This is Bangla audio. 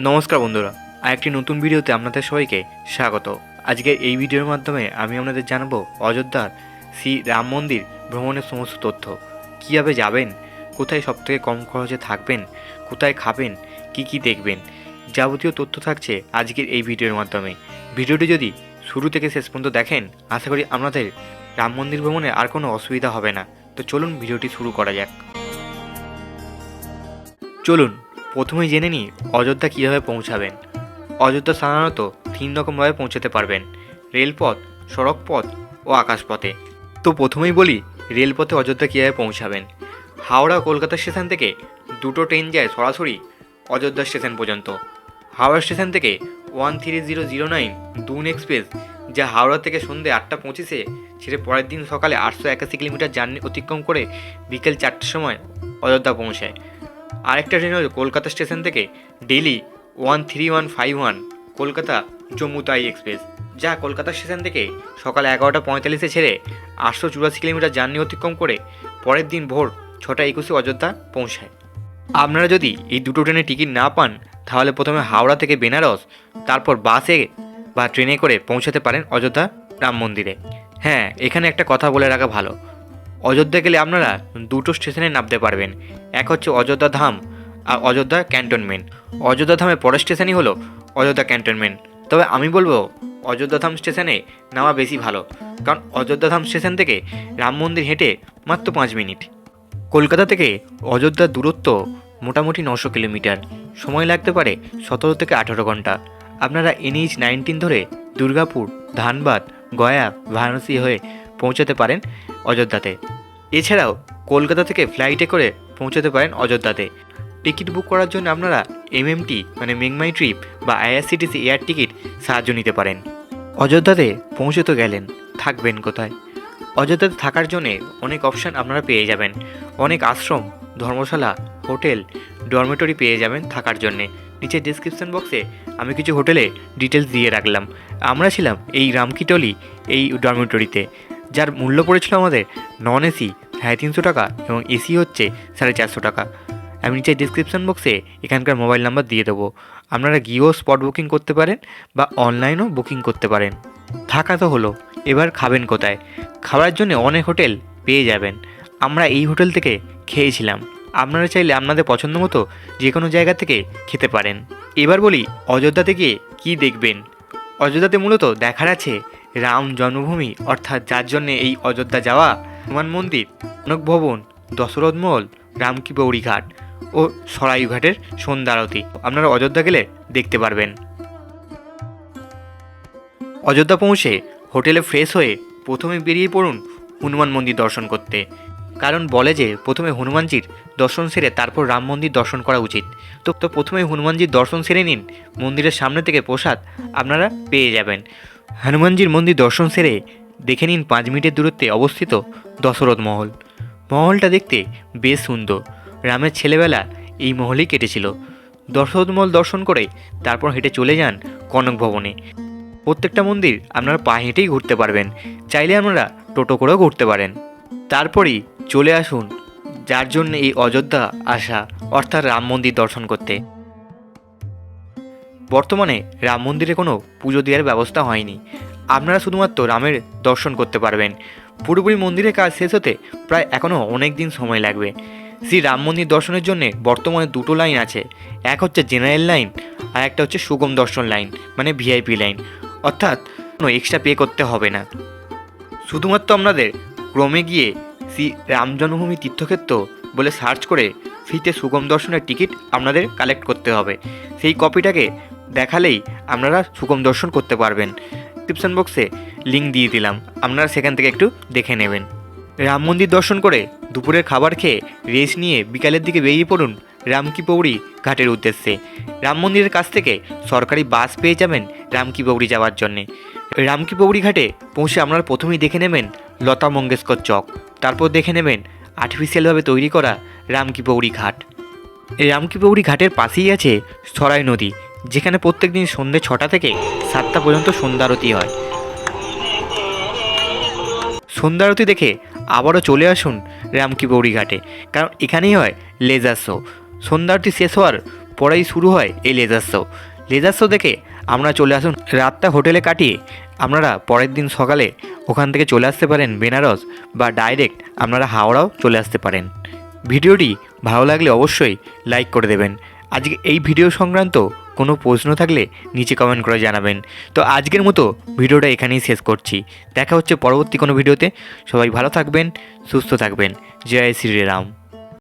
নমস্কার বন্ধুরা, আরেকটি নতুন ভিডিওতে আপনাদের সবাইকে স্বাগত। আজকে এই ভিডিওর মাধ্যমে আমি আপনাদের জানাবো অযোধ্যার শ্রী রাম মন্দির ভ্রমণের সমস্ত তথ্য। কীভাবে যাবেন, কোথায় সবথেকে কম খরচে থাকবেন, কোথায় খাবেন, কি দেখবেন, যাবতীয় তথ্য থাকছে আজকের এই ভিডিওর মাধ্যমে। ভিডিওটি যদি শুরু থেকে শেষ পর্যন্ত দেখেন, আশা করি আপনাদের রাম মন্দির ভ্রমণে আর কোনো অসুবিধা হবে না। তো চলুন ভিডিওটি শুরু করা যাক। চলুন প্রথমেই জেনে নিই অযোধ্যা কীভাবে পৌঁছাবেন। অযোধ্যা সাধারণত 3 রকমভাবে পৌঁছাতে পারবেন: রেলপথ, সড়কপথ ও আকাশপথে। তো প্রথমেই বলি রেলপথে অযোধ্যা কীভাবে পৌঁছাবেন। হাওড়া কলকাতা স্টেশন থেকে দুটো ট্রেন যায় সরাসরি অযোধ্যা স্টেশন পর্যন্ত। হাওড়া স্টেশন থেকে 13009 দুন এক্সপ্রেস, যা হাওড়া থেকে সন্ধ্যে 8:25 ছেড়ে পরের দিন সকালে 881 কিলোমিটার জার্নি অতিক্রম করে বিকেল 4টের সময় অযোধ্যা পৌঁছায়। আরেকটা ট্রেন হল কলকাতা স্টেশন থেকে ডেলি 13151 কলকাতা জম্মু তাই এক্সপ্রেস, যা কলকাতা স্টেশন থেকে সকাল 11:45 ছেড়ে 884 কিলোমিটার জার্নি অতিক্রম করে পরের দিন ভোর 6:21 অযোধ্যা পৌঁছায়। আপনারা যদি এই দুটো ট্রেনের টিকিট না পান, তাহলে প্রথমে হাওড়া থেকে বেনারস, তারপর বাসে বা ট্রেনে করে পৌঁছাতে পারেন অযোধ্যা রাম মন্দিরে। হ্যাঁ, এখানে একটা কথা বলে রাখা ভালো, অযোধ্যা গেলে আপনারা দুটো স্টেশনে নামতে পারবেন। এক হচ্ছে অযোধ্যা ধাম আর অযোধ্যা ক্যান্টনমেন্ট। অযোধ্যা ধামের পরের স্টেশনই হলো অযোধ্যা ক্যান্টনমেন্ট। তবে আমি বলবো অযোধ্যা ধাম স্টেশনে নামা বেশি ভালো, কারণ অযোধ্যা ধাম স্টেশন থেকে রাম মন্দির হেঁটে মাত্র 5 মিনিট। কলকাতা থেকে অযোধ্যার দূরত্ব মোটামুটি 900 কিলোমিটার, সময় লাগতে পারে 17 থেকে 18 ঘন্টা। আপনারা NH-19 ধরে দুর্গাপুর, ধানবাদ, গয়া, বারাণসী হয়ে পৌঁছাতে পারেন অযোধ্যাতে। এছাড়াও কলকাতা থেকে ফ্লাইটে করে পৌঁছাতে পারেন অযোধ্যাতে। টিকিট বুক করার জন্য আপনারা MMT মানে মেঘমাই ট্রিপ বা IRCTC এয়ার টিকিট সাহায্য নিতে পারেন। অযোধ্যাতে পৌঁছে তো গেলেন, থাকবেন কোথায়? অযোধ্যাতে থাকার জন্যে অনেক অপশান আপনারা পেয়ে যাবেন। অনেক আশ্রম, ধর্মশালা, হোটেল, ডরমেটরি পেয়ে যাবেন থাকার জন্যে। নিচে ডিসক্রিপশন বক্সে আমি কিছু হোটেলে ডিটেলস দিয়ে রাখলাম। আমরা ছিলাম এই রামকিটলি এই ডরমেটরিতে, যার মূল্য পড়েছিল আমাদের নন এসি 350 টাকা এবং এসি হচ্ছে 450 টাকা। আমি নিচে ডিসক্রিপশন বক্সে এখানকার মোবাইল নাম্বার দিয়ে দেবো। আপনারা গিয়েও স্পট বুকিং করতে পারেন বা অনলাইনেও বুকিং করতে পারেন। থাকা তো হলো, এবার খাবেন কোথায়? খাওয়ার জন্য অনেক হোটেল পেয়ে যাবেন। আমরা এই হোটেল থেকে খেয়েছিলাম। আপনারা চাইলে আপনাদের পছন্দ মতো যে কোনো জায়গা থেকে খেতে পারেন। এবার বলি অযোধ্যাতে গিয়ে কী দেখবেন। অযোধ্যাতে মূলত দেখার আছে রাম জন্মভূমি, অর্থাৎ যার জন্যে এই অযোধ্যা যাওয়া, হনুমান মন্দির, কনক ভবন, দশরথ মহল, রামকি বৌড়ি ঘাট ও সরাইু ঘাটের সন্ধ্যা আরতি আপনারা অযোধ্যা গেলে দেখতে পারবেন। অযোধ্যা পৌঁছে হোটেলে ফ্রেশ হয়ে প্রথমে বেরিয়ে পড়ুন হনুমান মন্দির দর্শন করতে, কারণ বলে যে প্রথমে হনুমানজির দর্শন সেরে তারপর রাম মন্দির দর্শন করা উচিত। তো প্রথমে হনুমানজির দর্শন সেরে নিন। মন্দিরের সামনে থেকে প্রসাদ আপনারা পেয়ে যাবেন। হনুমানজির মন্দির দর্শন সেরে দেখে নিন 5 মিনিটের দূরত্বে অবস্থিত দশরথ মহল। মহলটা দেখতে বেশ সুন্দর। রামের ছেলেবেলা এই মহলেই কেটেছিল। দশরথ মহল দর্শন করে তারপর হেঁটে চলে যান কনক ভবনে। প্রত্যেকটা মন্দির আপনারা পা হেঁটেই ঘুরতে পারবেন, চাইলে আপনারা টোটো করেও ঘুরতে পারেন। তারপরেই চলে আসুন যার জন্য এই অযোধ্যা আসা, অর্থাৎ রাম মন্দির দর্শন করতে। বর্তমানে রাম মন্দিরে কোনো পুজো দেওয়ার ব্যবস্থা হয়নি। আপনারা শুধুমাত্র রামের দর্শন করতে পারবেন। পুরোপুরি মন্দিরের কাজ শেষ হতে প্রায় এখনও অনেক দিন সময় লাগবে। শ্রী রাম মন্দির দর্শনের জন্য বর্তমানে দুটো লাইন আছে। এক হচ্ছে জেনারেল লাইন আর একটা হচ্ছে সুগম দর্শন লাইন মানে VIP লাইন, অর্থাৎ কোনো এক্সট্রা পে করতে হবে না। শুধুমাত্র আপনাদের ক্রমে গিয়ে শ্রী রাম জন্মভূমি তীর্থক্ষেত্র বলে সার্চ করে ফ্রিতে সুগম দর্শনের টিকিট আপনাদের কালেক্ট করতে হবে। সেই কপিটাকে দেখালেই আপনারা সুগম দর্শন করতে পারবেন। ডিসক্রিপশন বক্সে লিঙ্ক দিয়ে দিলাম, আপনারা সেখান থেকে একটু দেখে নেবেন। রাম মন্দির দর্শন করে দুপুরের খাবার খেয়ে রেস্ট নিয়ে বিকালের দিকে বেরিয়ে পড়ুন রামকি পৌড়ি ঘাটের উদ্দেশ্যে। রাম মন্দিরের কাছ থেকে সরকারি বাস পেয়ে যাবেন রামকি পৌড়ি যাওয়ার জন্যে। রামকি পৌড়ি ঘাটে পৌঁছে আপনারা প্রথমেই দেখে নেবেন লতা মঙ্গেশকর চক, তারপর দেখে নেবেন আর্টিফিশিয়ালভাবে তৈরি করা রামকি পৌড়ি ঘাট। এই রামকি পৌড়ি ঘাটের পাশেই আছে সরাই নদী, যেখানে প্রত্যেক দিন সন্ধ্যে 6টা থেকে 7টা পর্যন্ত সন্ধ্যা আরতি হয়। সন্ধ্যা আরতি দেখে আবারও চলে আসুন রামকি পৌড়ি ঘাটে, কারণ এখানেই হয় লেজার শো। সন্ধ্যা আরতি শেষ হওয়ার পরেই শুরু হয় এই লেজার শো। লেজার শো দেখে আমরা চলে আসুন রাতটা হোটেলে কাটিয়ে আপনারা পরের দিন সকালে ওখান থেকে চলে আসতে পারেন বেনারস, বা ডাইরেক্ট আপনারা হাওড়াও চলে আসতে পারেন। ভিডিওটি ভালো লাগলে অবশ্যই লাইক করে দেবেন। আজকে এই ভিডিও সংক্রান্ত কোনো প্রশ্ন থাকলে নিচে কমেন্ট করে জানাবেন। তো আজকের মতো ভিডিওটা এখানেই শেষ করছি। দেখা হচ্ছে পরবর্তী কোনো ভিডিওতে। সবাই ভালো থাকবেন, সুস্থ থাকবেন। জয় শ্রীরাম।